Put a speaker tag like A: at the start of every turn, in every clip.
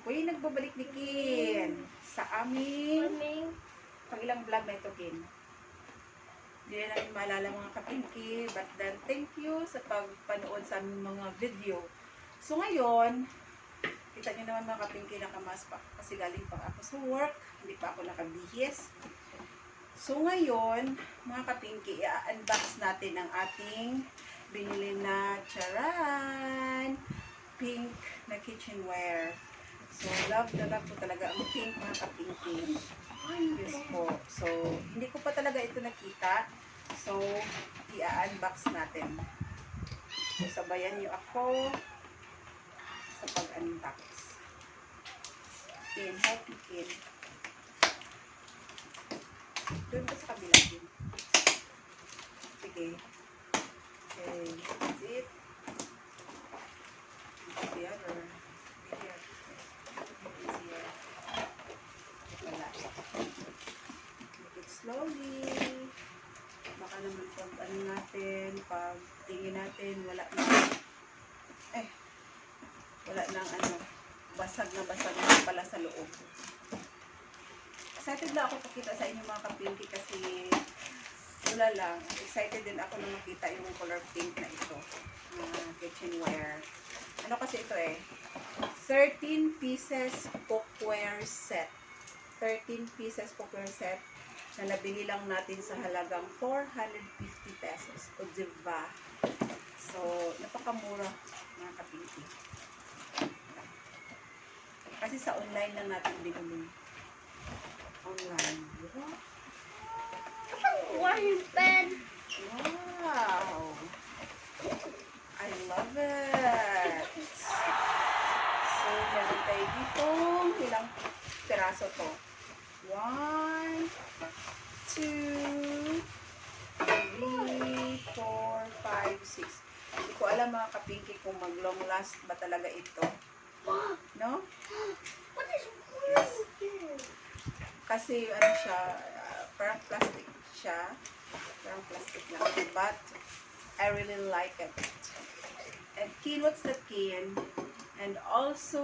A: Uy, nagbabalik ni Kin sa aming pang-ilang vlog na ito, Kin. Hindi na namin maalala mga kapinki, but then thank you sa pagpanood sa aming mga video. So ngayon, kita nyo naman mga kapinki, nakamas pa kasi galing pa ako sa work, hindi pa ako nakabihis. So ngayon, mga kapinki, i-unbox natin ang ating binili na charan pink na kitchenware. So love na love ko talaga ang pink mga kapinki. Yes po. So hindi ko pa talaga ito nakita. So i-unbox natin. So sabayan niyo ako sa pag-unbox. Kin, help me Kin. Doon ko sa kabila din. Sige. Okay, that's it. The other. Here. Easier. Wala. Make it slowly. Baka naman pag ano natin, pag tingin natin, wala na. Wala nang ano, basag na pala sa loob. Excited lang ako pakita sa inyo mga kapinki kasi wala lang. Excited din ako na makita yung color pink na ito. Kitchenware. Ano kasi ito 13 pieces cookware set. 13 pieces cookware set na nabili lang natin sa halagang 450 pesos. O diba? So, napakamura mga kapinki. Kasi sa online lang natin binili. Online. Diba?
B: Warm pen.
A: Wow! I love it! So, meron tayo dito. Ilang piraso to? 1, 2, 3, 4, 5, 6. Hindi ko alam mga kapinki kung mag-long last ba talaga ito. No?
B: What is
A: Yes. Kasi ano siya, parang plastic siya. Parang plastic lang. But, I really like it. And Kin, what's that Kin? And also,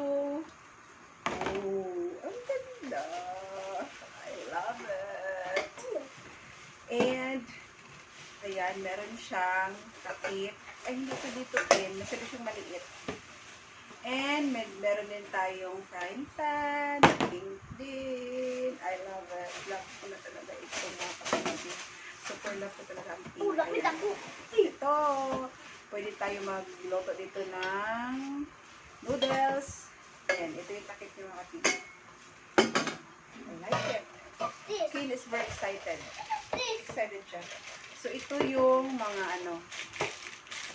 A: oh, ang ganda. I love it. And, ayan, meron siyang takip. Ay, hindi ko dito Kin. Masyado siyang maliit. And, meron din tayong frying pan. Pink din. I love it. Love ko na talaga ito mga kapatid. Super love ko talaga ang pink.
B: lapit ako.
A: Ito. Pwede tayo magluto dito ng noodles. Ayan, ito yung takip ng mga kapatid. I like it.
B: This.
A: Kin is very excited.
B: This.
A: Excited siya. So, ito yung mga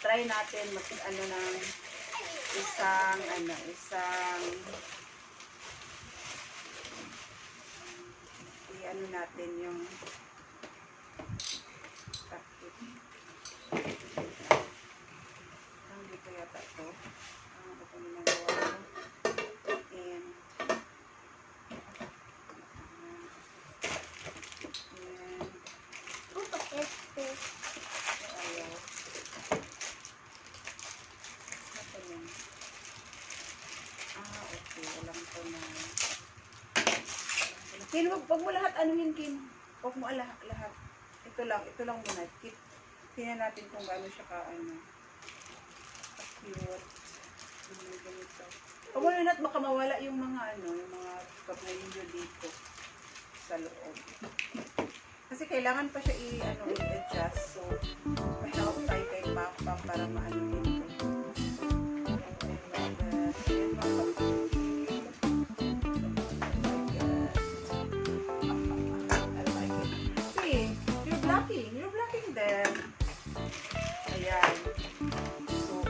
A: try natin mag-ano ng isang i-ano natin yung takip. Dito yata ito. Ano ko nagawa ko. And
B: Fruto este.
A: ayaw. Ito yun. Okay. Alam ko na. Kin, wag mo lahat anuhin, Kin. Wag mo lahat. Ito lang muna. Tingnan natin kung gaano siya cute. Ganito. Huwag mo lahat baka mawala yung mga yung mga kapulyo dito sa loob. Kasi kailangan pa siya i-adjust. So, ma-help tayo kay Papa para maano dito. You're blocking them. Ayan. So,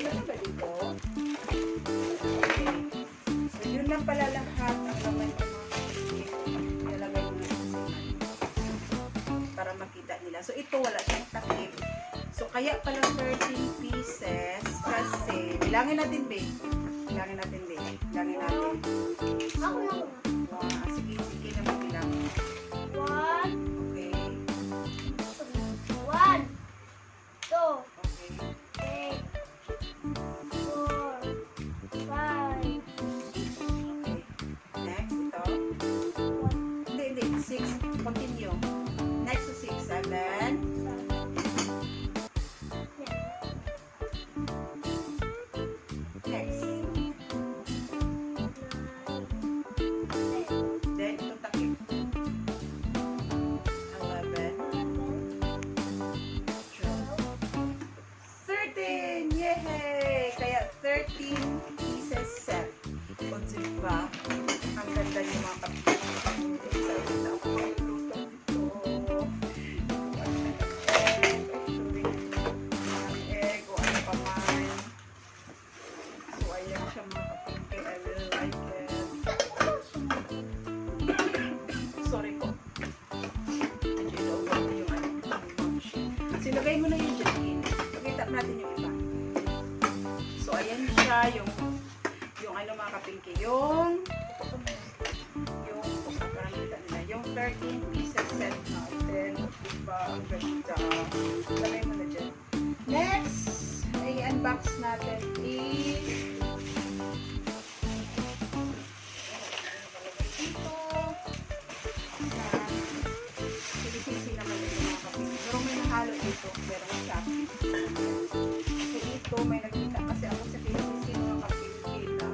A: ano ba dito? Okay. So, yun lang pala lahat ang laman ng mga kapatid. Nilagay mo na sa siman. Para makita nila. So, ito wala siyang takip. So, kaya pala 13 pieces kasi, bilangin natin, babe. Bilangin natin.
B: Ako lang.
A: Sige na magbilang.
B: 1,
A: Okay.
B: 1, 2,
A: Okay.
B: 3, 4,
A: Sinagay mo na yung dyan. Pakita natin yung iba. So, ayan siya, yung ano mga kapingki, yung parang kita nila, yung 13 pieces set natin. Diba? Ang ganda. Lagay mo na dyan. Next, ay unbox natin is halo dito, pero shopping. So, ito, may nakita kasi ako sa KCC mga kapilipina.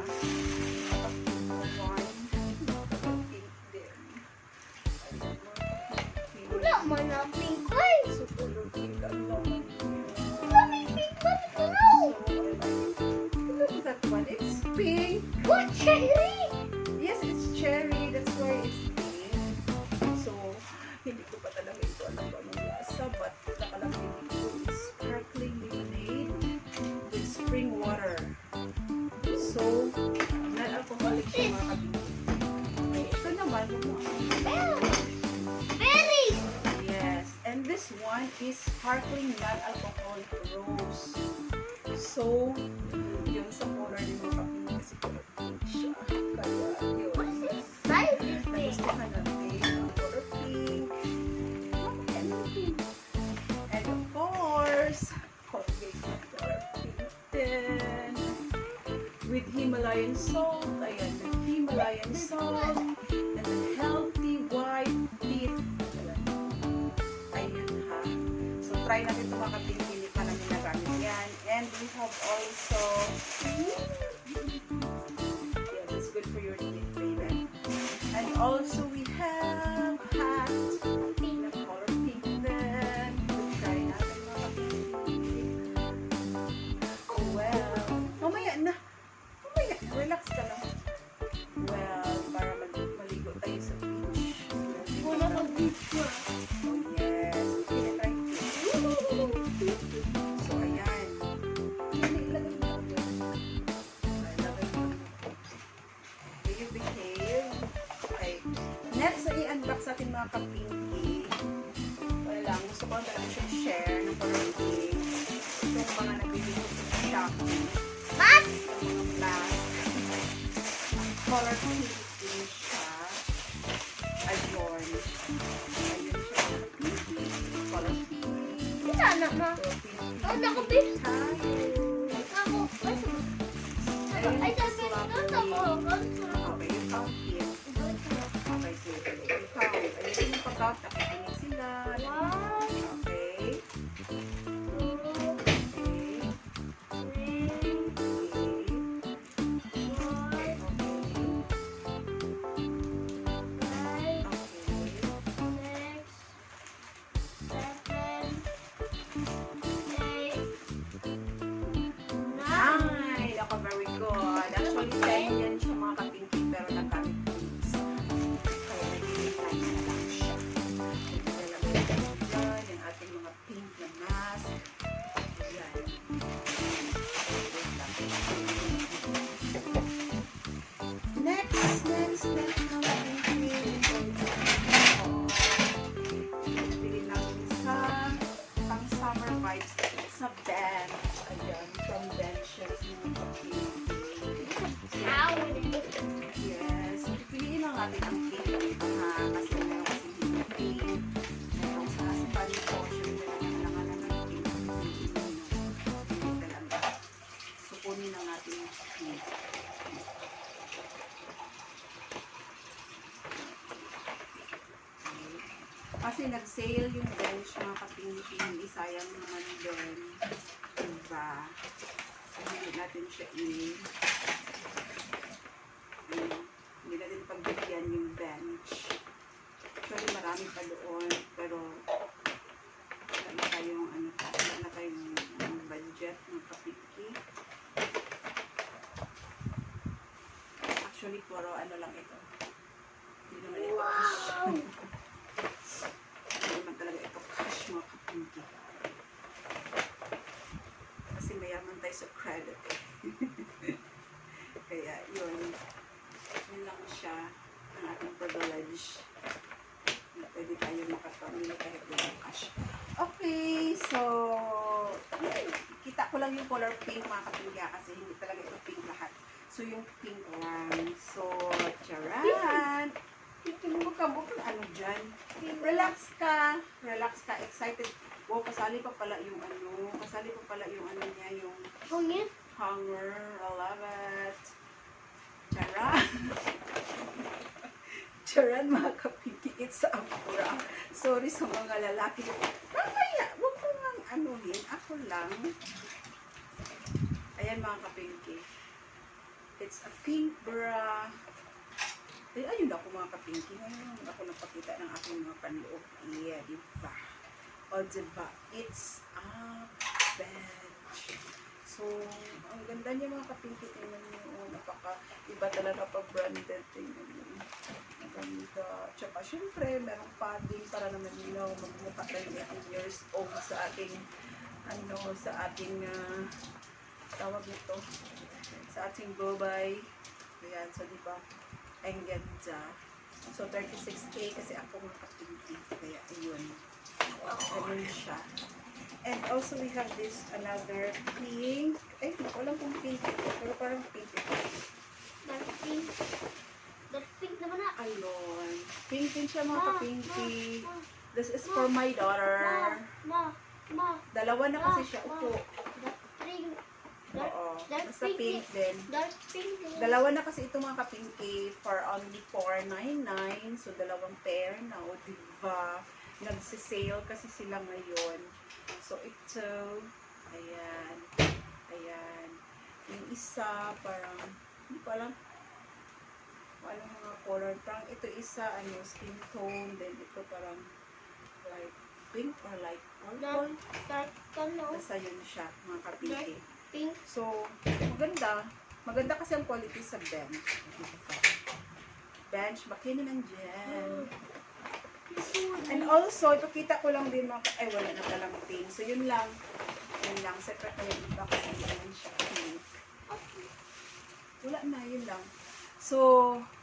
B: Wala man ang pink oil.
A: So, color pink ang naman.
B: Wala may pink oil ko na.
A: Look at that one. It's pink.
B: What, cherry?
A: Yes, it's cherry. That's why it's pink. So, hindi ko pa talaga ito alam kung anong lasa, but nakalagay dito is sparkling lemonade with spring water. So, non-alcoholic siya mga kabili. Okay, ito naman,
B: Berry.
A: yes, and this one is sparkling non-alcoholic rose. So, yun sa color ni mga kabili kasi color pink siya. Kaya, yun.
B: What's this size is big?
A: Nagustuhan natin ang color pink. And of course, Colgate na color pink din. With Himalayan salt. Ayan, with Himalayan salt. And the healthy white teeth. Ayun ha. So, try natin ito mga kapatid. Hindi pa namin nagamit yan. And we have also, yes, it's good for your teeth, baby. And also, we have hat. Na color pink din. Try natin mga kapatid. Oh, well. Mamaya na. Mamaya. Relax ka lang. Well, para maligo tayo sa beach.
B: Wala mag-beach na.
A: Oh, yes. Okay, try it. So, ayan. Ilagay mo na yun. Ilagay mo. Do you behave? Okay. Next, i-unbox natin mga kapinky. Wala lang. Gusto ko talaga siyang share ng color pink. Itong mga nagbibigay sa Shopee.
B: Mas?
A: Yung mga mask. Color pink din siya. Ayun. Ayun siya. Color pink.
B: Ito anak na.
A: So, pink.
B: Ang ako, babe.
A: Tayo.
B: Ako. Ay, sabi ko na ako.
A: Okay, you count here. Okay, sige. You count. Ayun yung pag-count. Nakikinig sila.
B: One,
A: Okay.
B: two,
A: Okay.
B: three,
A: Okay.
B: four,
A: Okay.
B: five,
A: Okay.
B: 6, 7, 8, 9.
A: Nine! Ako, very good. Actually, 10 yan siya mga kapinky, pero nagamit ko isa. Kaya naging 9 na lang siya. Ito na lang yung ating mga pink na mask. Ayan. Next mga kapinky. Bili namin sa pang-summer vibes sa bench. Ayan, from benches mga kapinky.
B: Ow.
A: Yes. Piliin lang natin ang pink ha, kasi meron kasi hindi pink. Meron sa Spanish portion na kailangan ng pink. Hindi talaga. So, kunin lang natin yung pink. Kasi nag-sale yung bench mga kapingi-pingi. Sayang naman din. Diba? Hindi natin siya hindi natin pagbigyan yung bench. Actually, marami pa doon. Pero, wala na tayong budget ng kapiki. Actually, puro lang ito. Hindi naman ito cash. Hindi naman talaga ito cash mga kapiki. Kasi mayaman tayo sa credit eh. Kaya, yun lang siya ang ating privilege na pwede tayo makapamili kahit walang cash. Okay, so kita ko lang yung color pink mga kapingya kasi hindi talaga ito pink lahat. So yung pink lang. So, charan! Huwag ka ano dyan. Relax ka. Relax ka. Excited. Wow, kasali pa pala yung ano. Kasali pa pala yung ano niya, yung
B: Hungit?
A: hanger. I love it. Charan! Charan mga kapingki. It's a pura. Sorry sa mga lalaki. Mamaya, huwag ko nga anuhin. Ako lang. Ayan mga kapingki. It's a pink bra. Ay, ayun ako mga kapingki. Ngayon ako napakita ng aking mga panloob. Yeah, diba? O, diba? It's a bench. So, ang ganda niya mga kapingki. Tingnan niyo. Oh, iba talaga pag-branded. Tingnan niyo. Ang ganda. Tsaka, syempre, merong padding para naman magmukha tayo 18 years old sa ating tawag nito, sa ating gobay. Ayan, so diba, ang ganda. So 36K kasi ako mga kapinti. Kaya ayun. Ganun siya. And also we have this another pink. Eh, wala kung pink ito. Pero parang pink ito.
B: Dark pink. Dark pink naman na.
A: Ayun. Pink din siya mga kapinti.
B: Ma.
A: This is for my daughter.
B: Ma.
A: Dalawa na kasi siya. Upo.
B: Dark pink.
A: Oo.
B: Dark
A: Basta pink din.
B: Dark pink.
A: Dalawa na kasi ito mga kapinki for only $4.99. So, dalawang pair na. O, diba? Nagsisale kasi sila ngayon. So, ito. Ayan. Ayan. Yung isa, parang, hindi ko alam. Ano mga color. Parang ito isa, skin tone. Then, ito parang, like, pink or light purple.
B: Dark color.
A: Basta yun siya, mga kapinki.
B: Pink.
A: So, maganda. Maganda kasi ang quality sa bench. Bench, makini nandyan. And also, ipakita ko lang din mga, wala na palang pin. So, yun lang. Yun lang. Separate na yung iba kasi naman siya. Wala na, yun lang. So,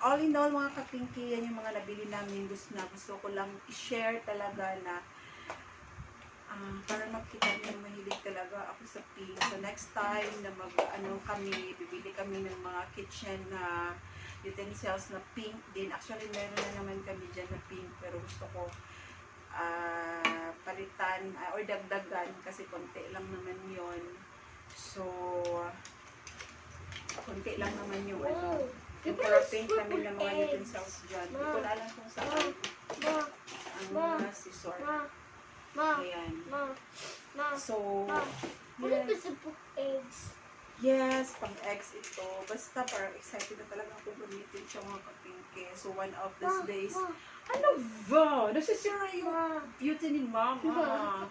A: all in all mga kapinki, yan yung mga nabili namin. Gusto ko lang i-share talaga na para makita niyo mahilig talaga ako sa pink. So next time na bibili kami ng mga kitchen na utensils na pink din. Actually meron na naman kami dyan na pink pero gusto ko palitan or dagdagan kasi konti lang naman yon. So konti lang naman yung yung color pink namin ng mga utensils dyan. Hindi ko na alam kung saan ang mga scissor. Ayan. So,
B: What is the book eggs?
A: yes, pang eggs ito. Basta parang excited na talaga akong gamitin siya mga kapingke. So, one of these days, ano ba? Nasisira yung beauty ni mama.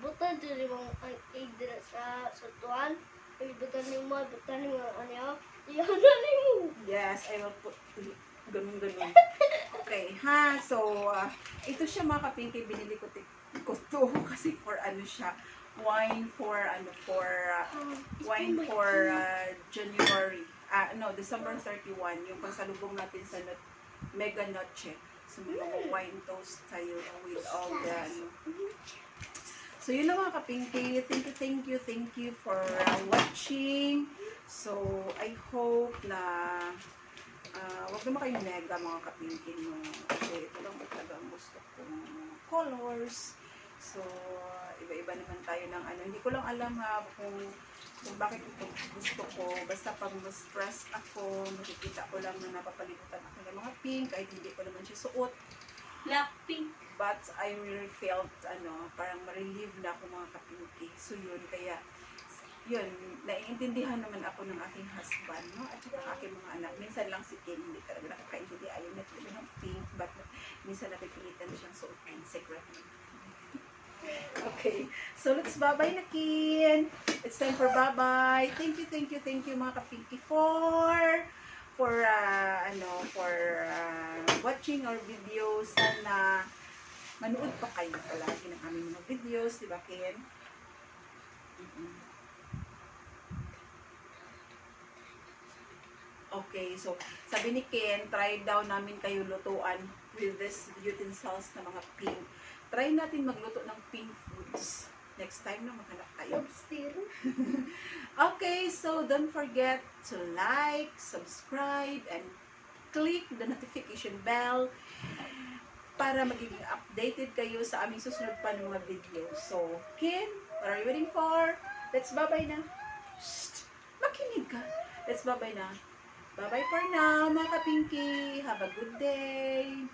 B: Butan din yung egg dito sa tuwan. Butan ni mo, butan ni mo, ano yun? Mo.
A: Yes, I will put ganun. Okay, ha? So, ito siya mga kapingke. Binili ko to kasi for siya. Wine for January. December 31. Yung pasalubong natin sa Mega Noche. So, mga wine toast tayo with all the So, yun lang mga kapingki. Thank you for watching. So, I hope na wag naman kayong mega mga kapingki no. Kasi ito lang talaga ang gusto kong colors. So, iba-iba naman tayo ng Hindi ko lang alam kung bakit ito gusto ko. Basta pag stress ako, makikita ko lang na napapalibutan ako ng mga pink, kahit hindi ko naman siya suot.
B: Black pink.
A: But I really felt, parang ma-relieve na ako mga kapinki. So, yun, kaya, yun, naiintindihan naman ako ng aking husband, no? At saka ang aking mga anak. Minsan lang si Ken, hindi talaga nakakaintindi. Ayaw na talaga ng pink, but minsan napipilitan siyang suotin. Secret. Okay. So, let's bye-bye na, Ken. It's time for bye-bye. Thank you mga kapinki for watching our videos. Sana manood pa kayo palagi ng aming mga videos, di ba, Ken? Okay, so sabi ni Ken, try daw namin kayo lutuan with this utensils na mga pink. try natin magluto ng pink foods. Next time na maghanap tayo.
B: Lobster.
A: Okay, so don't forget to like, subscribe, and click the notification bell para magiging updated kayo sa aming susunod pa ng mga video. So, Kim, what are you waiting for? Let's bye-bye na. Shh! Makinig ka. Let's bye-bye na. Bye-bye for now, mga kapinky. Have a good day.